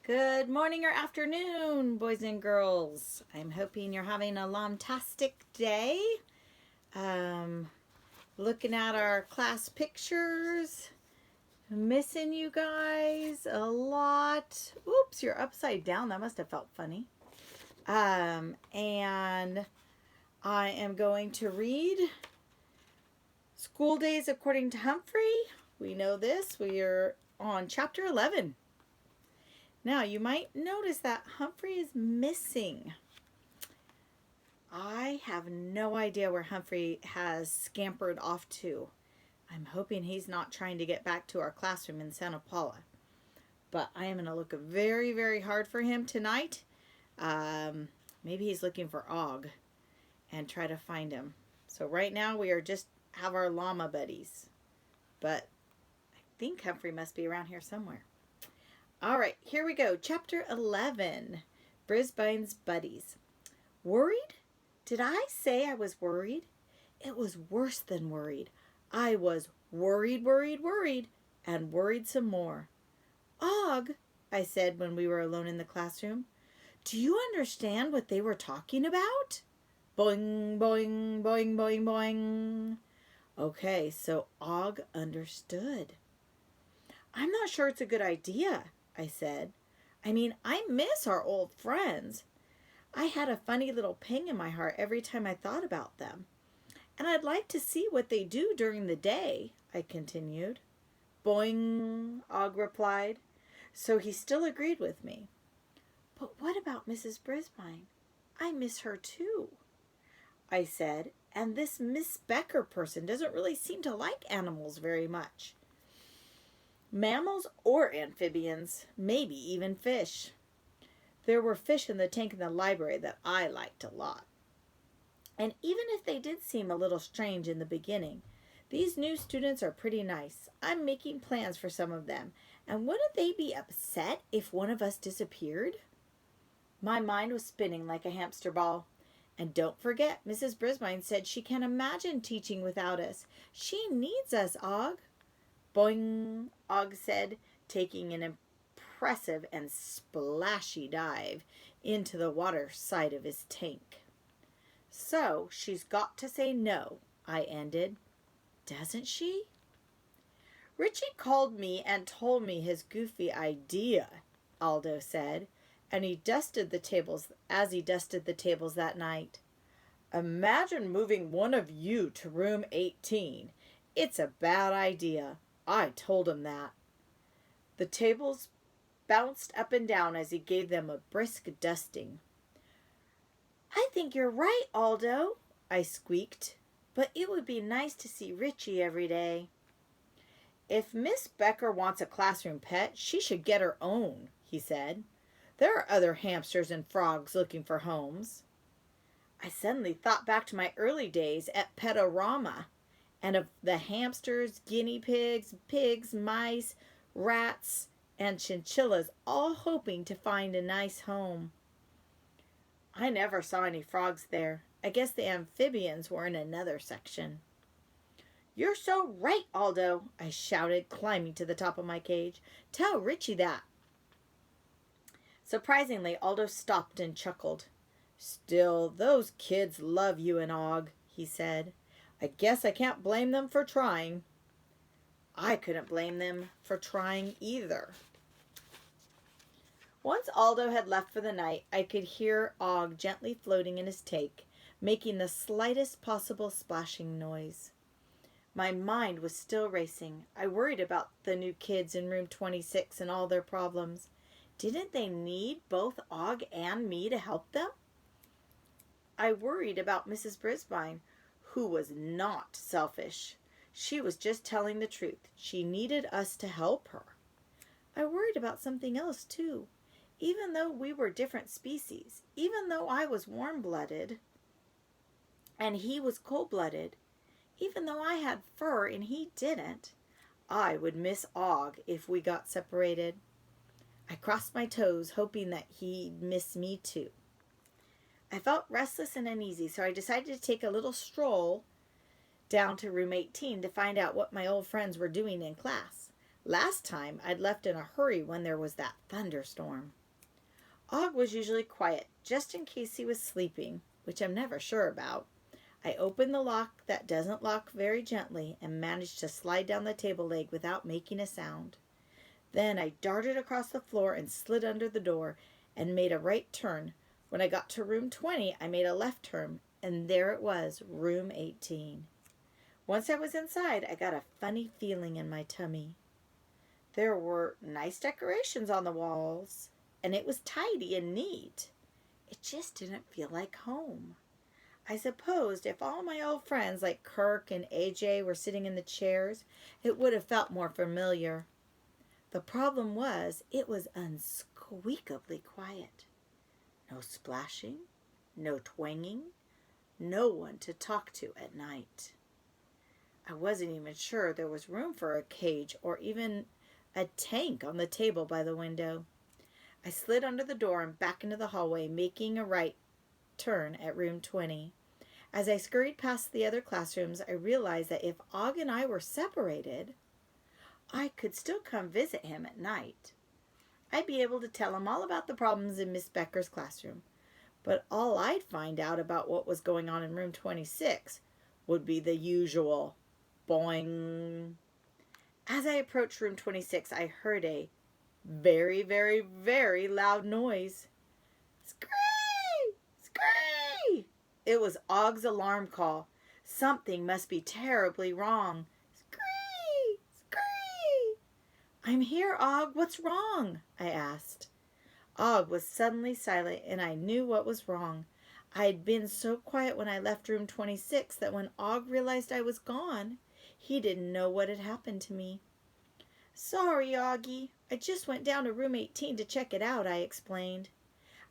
Good morning or afternoon, boys and girls. I'm hoping you're having a lomtastic day. Um, Looking at our class pictures. Missing you guys a lot. Oops, you're upside down. That must have felt funny. And I am going to read School Days According to Humphrey. We know this. We are on chapter 11. Now, you might notice that Humphrey is missing. I have no idea where Humphrey has scampered off to. I'm hoping he's not trying to get back to our classroom in Santa Paula. But I am going to look very, very hard for him tonight. Maybe he's looking for Og and try to find him. So right now we are just have our llama buddies. But I think Humphrey must be around here somewhere. All right, here we go. Chapter 11, Brisbane's Buddies. Worried? Did I say I was worried? It was worse than worried. I was worried, and worried some more. Og, I said when we were alone in the classroom, do you understand what they were talking about? Boing, boing, boing, boing, boing. Okay, so Og understood. I'm not sure it's a good idea, I said. I mean, I miss our old friends. I had a funny little pang in my heart every time I thought about them. And I'd like to see what they do during the day, I continued. Boing, Og replied. So he still agreed with me. But what about Mrs. Brisbane? I miss her too, I said, and this Miss Becker person doesn't really seem to like animals very much. Mammals or amphibians, maybe even fish. There were fish in the tank in the library that I liked a lot. And even if they did seem a little strange in the beginning, these new students are pretty nice. I'm making plans for some of them, and wouldn't they be upset if one of us disappeared? My mind was spinning like a hamster ball. And don't forget, Mrs. Brisbane said she can't imagine teaching without us. She needs us, Og. Boing, Og said, taking an impressive and splashy dive into the water side of his tank. So she's got to say no, I ended. Doesn't she? Richie called me and told me his goofy idea, Aldo said, and he dusted the tables that night. Imagine moving one of you to room 18. It's a bad idea. I told him that. The tables bounced up and down as he gave them a brisk dusting. I think you're right, Aldo, I squeaked, but it would be nice to see Richie every day. If Miss Becker wants a classroom pet, she should get her own, he said. There are other hamsters and frogs looking for homes. I suddenly thought back to my early days at Petorama, and of the hamsters, guinea pigs, mice, rats, and chinchillas all hoping to find a nice home. I never saw any frogs there. I guess the amphibians were in another section. You're so right, Aldo, I shouted, climbing to the top of my cage. Tell Richie that. Surprisingly, Aldo stopped and chuckled. Still, those kids love you and Og, he said. I guess I can't blame them for trying. I couldn't blame them for trying either. Once Aldo had left for the night, I could hear Og gently floating in his tank, making the slightest possible splashing noise. My mind was still racing. I worried about the new kids in room 26 and all their problems. Didn't they need both Og and me to help them? I worried about Mrs. Brisbane, who was not selfish. She was just telling the truth. She needed us to help her. I worried about something else, too. Even though we were different species, even though I was warm-blooded and he was cold-blooded, even though I had fur and he didn't, I would miss Og if we got separated. I crossed my toes, hoping that he'd miss me too. I felt restless and uneasy, so I decided to take a little stroll down to room 18 to find out what my old friends were doing in class. Last time I'd left in a hurry when there was that thunderstorm. Og was usually quiet, just in case he was sleeping, which I'm never sure about. I opened the lock that doesn't lock very gently and managed to slide down the table leg without making a sound. Then I darted across the floor and slid under the door and made a right turn. When I got to room 20, I made a left turn, and there it was, room 18. Once I was inside, I got a funny feeling in my tummy. There were nice decorations on the walls, and it was tidy and neat. It just didn't feel like home. I supposed if all my old friends like Kirk and AJ were sitting in the chairs, it would have felt more familiar. The problem was it was unsqueakably quiet. No splashing, no twanging, no one to talk to at night. I wasn't even sure there was room for a cage or even a tank on the table by the window. I slid under the door and back into the hallway, making a right turn at room 20. As I scurried past the other classrooms, I realized that if Og and I were separated, I could still come visit him at night. I'd be able to tell him all about the problems in Miss Becker's classroom, but all I'd find out about what was going on in room 26 would be the usual boing. As I approached room 26, I heard a very, very, very loud noise. Scree! Scree! It was Og's alarm call. Something must be terribly wrong. Scree! Scree! I'm here, Og. What's wrong? I asked. Og was suddenly silent, and I knew what was wrong. I had been so quiet when I left room 26 that when Og realized I was gone, he didn't know what had happened to me. Sorry, Augie. I just went down to room 18 to check it out, I explained.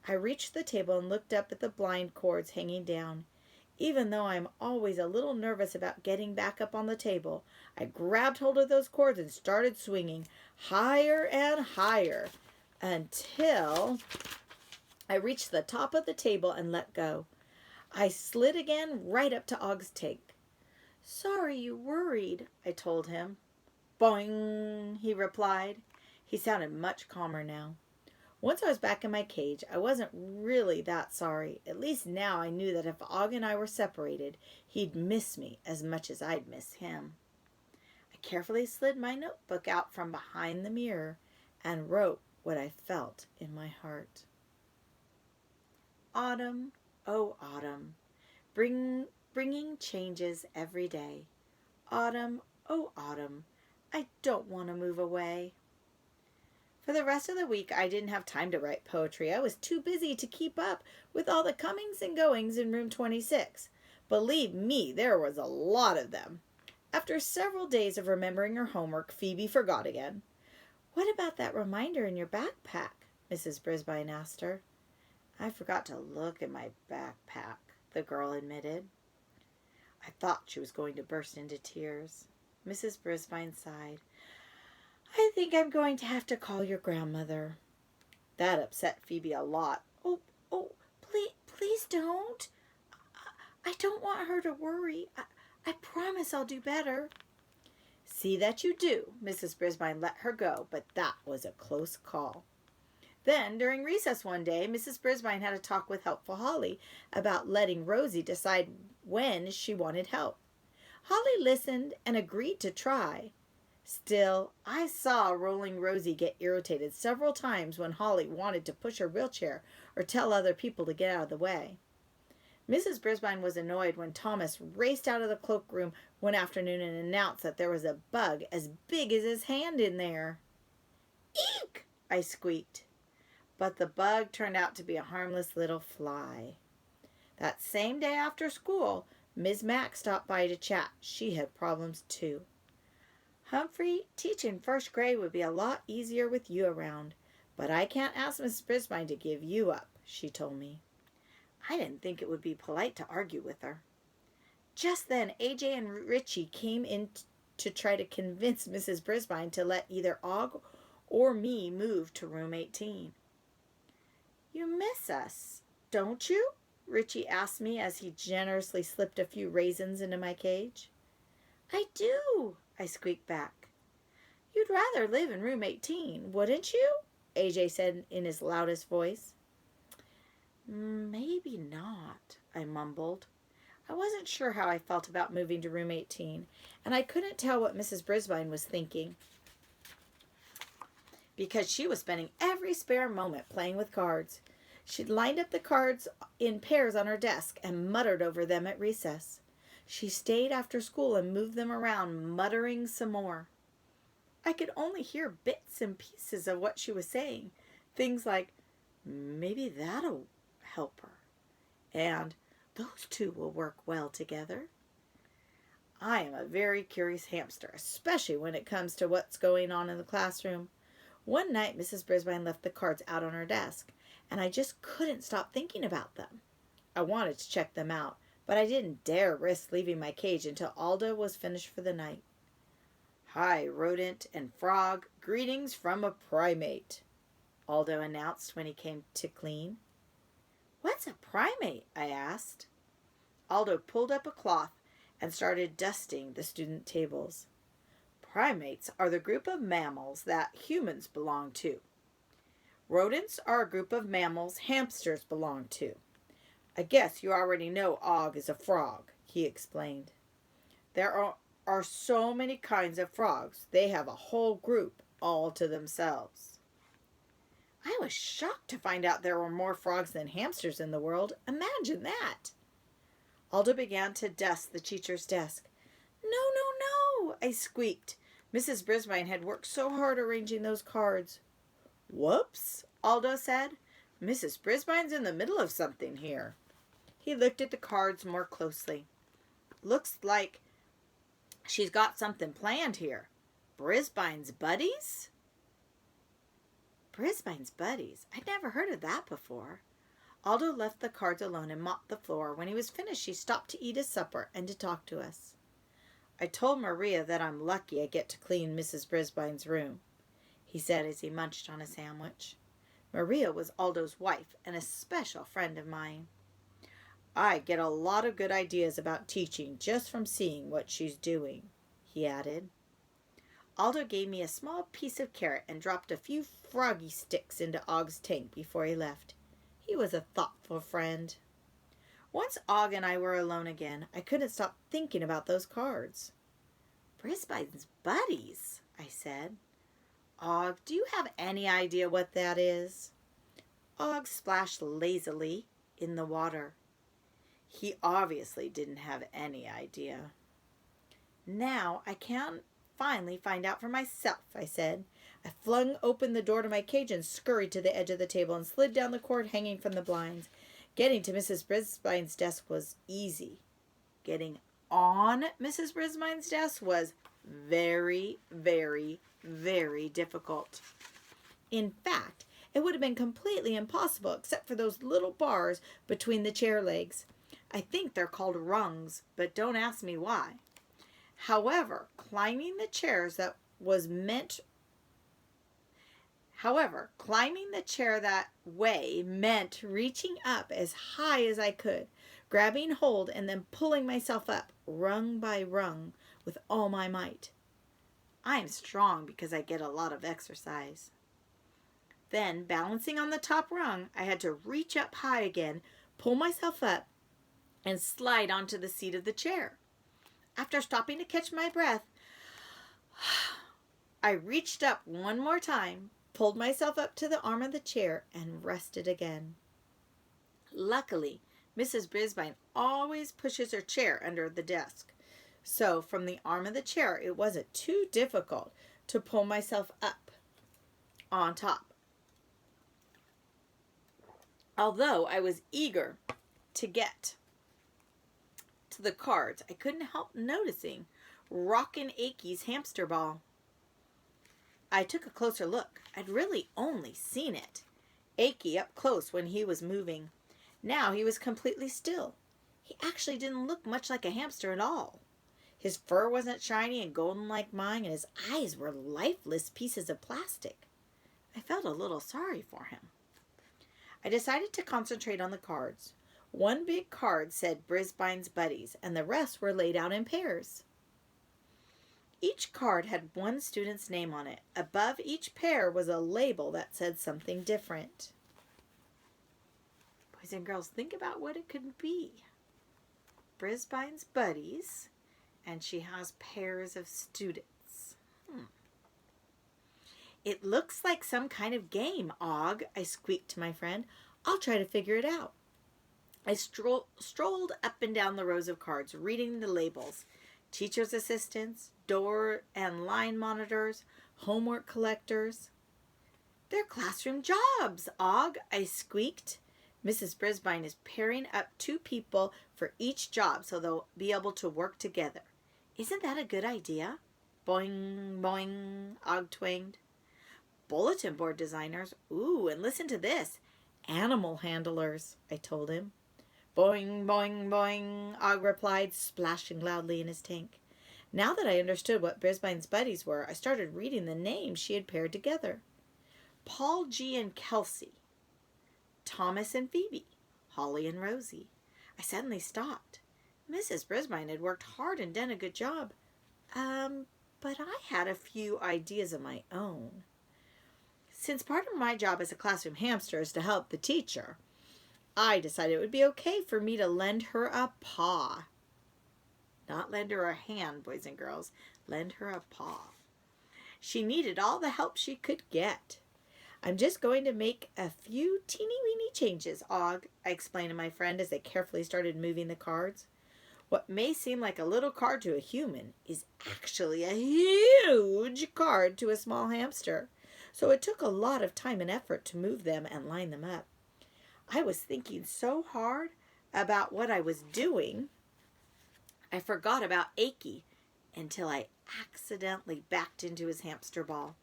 I reached the table and looked up at the blind cords hanging down. Even though I'm always a little nervous about getting back up on the table, I grabbed hold of those cords and started swinging higher and higher until I reached the top of the table and let go. I slid again right up to Og's tank. Sorry you worried, I told him. Boing, he replied. He sounded much calmer now. Once I was back in my cage, I wasn't really that sorry. At least now I knew that if Og and I were separated, he'd miss me as much as I'd miss him. I carefully slid my notebook out from behind the mirror and wrote what I felt in my heart. Autumn, oh autumn, bringing changes every day. Autumn, oh autumn, I don't want to move away. For the rest of the week, I didn't have time to write poetry. I was too busy to keep up with all the comings and goings in room 26. Believe me, there was a lot of them. After several days of remembering her homework, Phoebe forgot again. What about that reminder in your backpack? Mrs. Brisbane asked her. I forgot to look in my backpack, the girl admitted. I thought she was going to burst into tears. Mrs. Brisbane sighed. I think I'm going to have to call your grandmother. That upset Phoebe a lot. Oh, please don't. I don't want her to worry. I promise I'll do better. See that you do. Mrs. Brisbane let her go, but that was a close call. Then, during recess one day, Mrs. Brisbane had a talk with Helpful Holly about letting Rosie decide when she wanted help. Holly listened and agreed to try. Still, I saw Rolling Rosie get irritated several times when Holly wanted to push her wheelchair or tell other people to get out of the way. Mrs. Brisbane was annoyed when Thomas raced out of the cloakroom one afternoon and announced that there was a bug as big as his hand in there. Eek! I squeaked. But the bug turned out to be a harmless little fly. That same day after school, Ms. Mack stopped by to chat. She had problems too. Humphrey, teaching first grade would be a lot easier with you around, but I can't ask Mrs. Brisbane to give you up, she told me. I didn't think it would be polite to argue with her. Just then, AJ and Richie came in to try to convince Mrs. Brisbane to let either Og or me move to room 18. You miss us, don't you? Richie asked me as he generously slipped a few raisins into my cage. I do, I squeaked back. You'd rather live in room 18, wouldn't you? AJ said in his loudest voice. Maybe not, I mumbled. I wasn't sure how I felt about moving to room 18, and I couldn't tell what Mrs. Brisbane was thinking, because she was spending every spare moment playing with cards. She'd lined up the cards in pairs on her desk and muttered over them at recess. She stayed after school and moved them around, muttering some more. I could only hear bits and pieces of what she was saying. Things like, maybe that'll help her. And those two will work well together. I am a very curious hamster, especially when it comes to what's going on in the classroom. One night, Mrs. Brisbane left the cards out on her desk, and I just couldn't stop thinking about them. I wanted to check them out, but I didn't dare risk leaving my cage until Aldo was finished for the night. Hi, rodent and frog. Greetings from a primate, Aldo announced when he came to clean. What's a primate? I asked. Aldo pulled up a cloth and started dusting the student tables. Primates are the group of mammals that humans belong to. Rodents are a group of mammals hamsters belong to. I guess you already know Og is a frog, he explained. There are so many kinds of frogs. They have a whole group all to themselves. I was shocked to find out there were more frogs than hamsters in the world. Imagine that. Aldo began to dust the teacher's desk. No, no, no, I squeaked. Mrs. Brisbane had worked so hard arranging those cards. Whoops, Aldo said. Mrs. Brisbane's in the middle of something here. He looked at the cards more closely. Looks like she's got something planned here. Brisbane's buddies? Brisbane's buddies? I'd never heard of that before. Aldo left the cards alone and mopped the floor. When he was finished, he stopped to eat his supper and to talk to us. I told Maria that I'm lucky I get to clean Mrs. Brisbane's room, he said as he munched on a sandwich. Maria was Aldo's wife and a special friend of mine. I get a lot of good ideas about teaching just from seeing what she's doing, he added. Aldo gave me a small piece of carrot and dropped a few froggy sticks into Og's tank before he left. He was a thoughtful friend. Once Og and I were alone again, I couldn't stop thinking about those cards. Brisbane's buddies, I said. Og, do you have any idea what that is? Og splashed lazily in the water. He obviously didn't have any idea. Now I can finally find out for myself, I said. I flung open the door to my cage and scurried to the edge of the table and slid down the cord hanging from the blinds. Getting to Mrs. Brisbane's desk was easy. Getting on Mrs. Brisbane's desk was very, very, very difficult. In fact, it would have been completely impossible except for those little bars between the chair legs. I think they're called rungs, but don't ask me why. However, climbing the chair that way meant reaching up as high as I could, grabbing hold and then pulling myself up, rung by rung, with all my might. I am strong because I get a lot of exercise. Then, balancing on the top rung, I had to reach up high again, pull myself up, and slide onto the seat of the chair. After stopping to catch my breath, I reached up one more time, pulled myself up to the arm of the chair, and rested again. Luckily, Mrs. Brisbane always pushes her chair under the desk, so from the arm of the chair it wasn't too difficult to pull myself up on top. Although I was eager to get to the cards, I couldn't help noticing Rockin' Achy's hamster ball. I took a closer look. I'd really only seen it. Achy up close when he was moving. Now he was completely still. He actually didn't look much like a hamster at all. His fur wasn't shiny and golden like mine, and his eyes were lifeless pieces of plastic. I felt a little sorry for him. I decided to concentrate on the cards. One big card said Brisbane's buddies, and the rest were laid out in pairs. Each card had one student's name on it. Above each pair was a label that said something different. Boys and girls, think about what it could be. Brisbane's buddies, and she has pairs of students. It looks like some kind of game, Og, I squeaked to my friend. I'll try to figure it out. I strolled up and down the rows of cards, reading the labels. Teacher's assistants, door and line monitors, homework collectors. They're classroom jobs, Og, I squeaked. Mrs. Brisbane is pairing up 2 people for each job so they'll be able to work together. Isn't that a good idea? Boing, boing, Og twanged. Bulletin board designers. Ooh, and listen to this. Animal handlers, I told him. Boing, boing, boing, Og replied, splashing loudly in his tank. Now that I understood what Brisbane's buddies were, I started reading the names she had paired together. Paul G. and Kelsey. Thomas and Phoebe. Holly and Rosie. I suddenly stopped. Mrs. Brisbane had worked hard and done a good job. But I had a few ideas of my own. Since part of my job as a classroom hamster is to help the teacher, I decided it would be okay for me to lend her a paw. Not lend her a hand, boys and girls. Lend her a paw. She needed all the help she could get. I'm just going to make a few teeny-weeny changes, Og, I explained to my friend as they carefully started moving the cards. What may seem like a little card to a human is actually a huge card to a small hamster. So it took a lot of time and effort to move them and line them up. I was thinking so hard about what I was doing, I forgot about Akey until I accidentally backed into his hamster ball.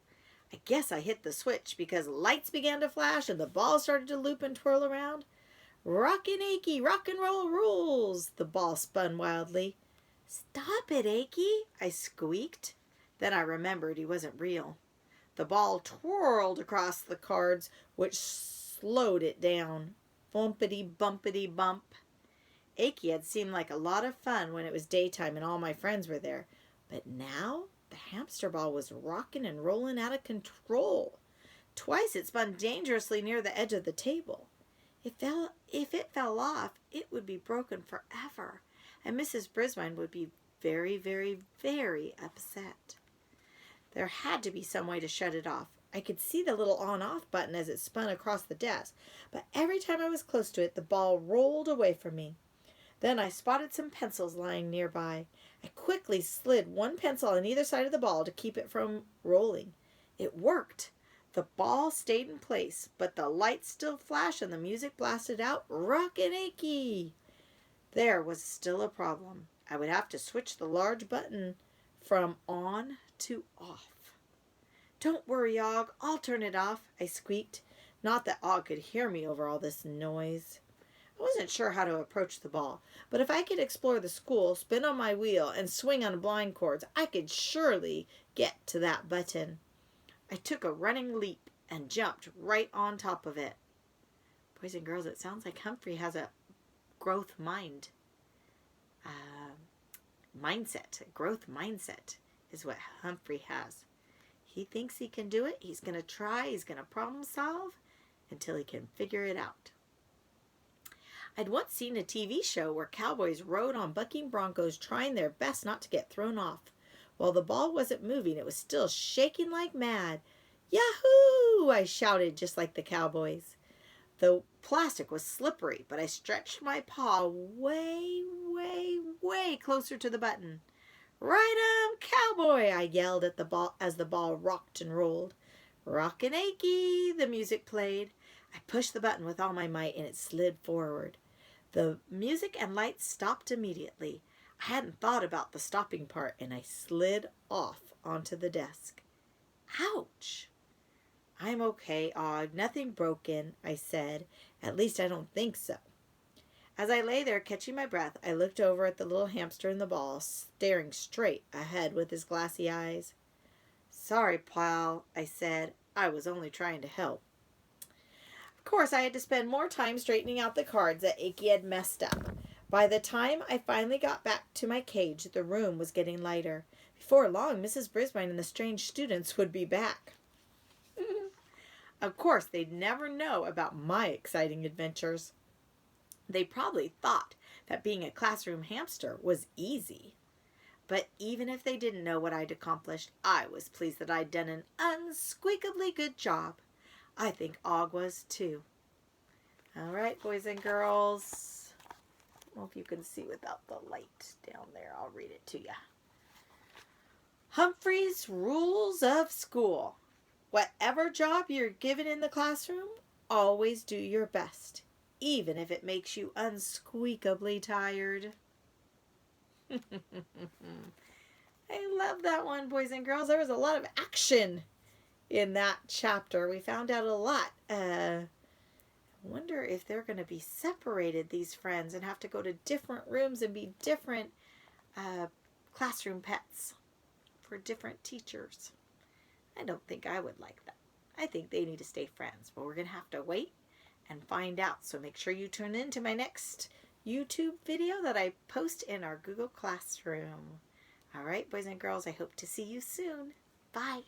I guess I hit the switch because lights began to flash and the ball started to loop and twirl around. Rockin' Akey, rock and roll rules, the ball spun wildly. Stop it, Akey, I squeaked. Then I remembered he wasn't real. The ball twirled across the cards, which slowed it down. Bumpity, bumpity, bump. Akey had seemed like a lot of fun when it was daytime and all my friends were there. But now the hamster ball was rocking and rolling out of control. Twice it spun dangerously near the edge of the table. If it fell off, it would be broken forever, and Mrs. Brisbane would be very, very, very upset. There had to be some way to shut it off. I could see the little on-off button as it spun across the desk, but every time I was close to it, the ball rolled away from me. Then I spotted some pencils lying nearby. I quickly slid one pencil on either side of the ball to keep it from rolling. It worked. The ball stayed in place, but the lights still flashed and the music blasted out, Rockin' Akey. There was still a problem. I would have to switch the large button from on to off. Don't worry, Og, I'll turn it off, I squeaked. Not that Og could hear me over all this noise. I wasn't sure how to approach the ball, but if I could explore the school, spin on my wheel, and swing on blind cords, I could surely get to that button. I took a running leap and jumped right on top of it. Boys and girls, it sounds like Humphrey has a growth mindset. A growth mindset is what Humphrey has. He thinks he can do it. He's going to try. He's going to problem solve until he can figure it out. I'd once seen a TV show where cowboys rode on bucking broncos trying their best not to get thrown off. While the ball wasn't moving, it was still shaking like mad. Yahoo! I shouted just like the cowboys. The plastic was slippery, but I stretched my paw way, way, way closer to the button. Right cowboy, I yelled at the ball as the ball rocked and rolled. Rockin' Akey, the music played. I pushed the button with all my might and it slid forward. The music and lights stopped immediately. I hadn't thought about the stopping part and I slid off onto the desk. Ouch! I'm okay, Og. Nothing broken, I said. At least I don't think so. As I lay there catching my breath, I looked over at the little hamster in the ball, staring straight ahead with his glassy eyes. Sorry, pal, I said. I was only trying to help. Of course, I had to spend more time straightening out the cards that Akey had messed up. By the time I finally got back to my cage, the room was getting lighter. Before long, Mrs. Brisbane and the strange students would be back. Of course, they'd never know about my exciting adventures. They probably thought that being a classroom hamster was easy. But even if they didn't know what I'd accomplished, I was pleased that I'd done an unsqueakably good job. I think Og was too. All right, boys and girls. I don't know if you can see without the light down there. I'll read it to you. Humphrey's Rules of School. Whatever job you're given in the classroom, always do your best, even if it makes you unsqueakably tired. I love that one, boys and girls. There was a lot of action in that chapter. We found out a lot. I wonder if they're going to be separated, these friends, and have to go to different rooms and be different classroom pets for different teachers. I don't think I would like that. I think they need to stay friends, but we're going to have to wait and find out. So make sure you tune in to my next YouTube video that I post in our Google Classroom. All right, boys and girls, I hope to see you soon. Bye.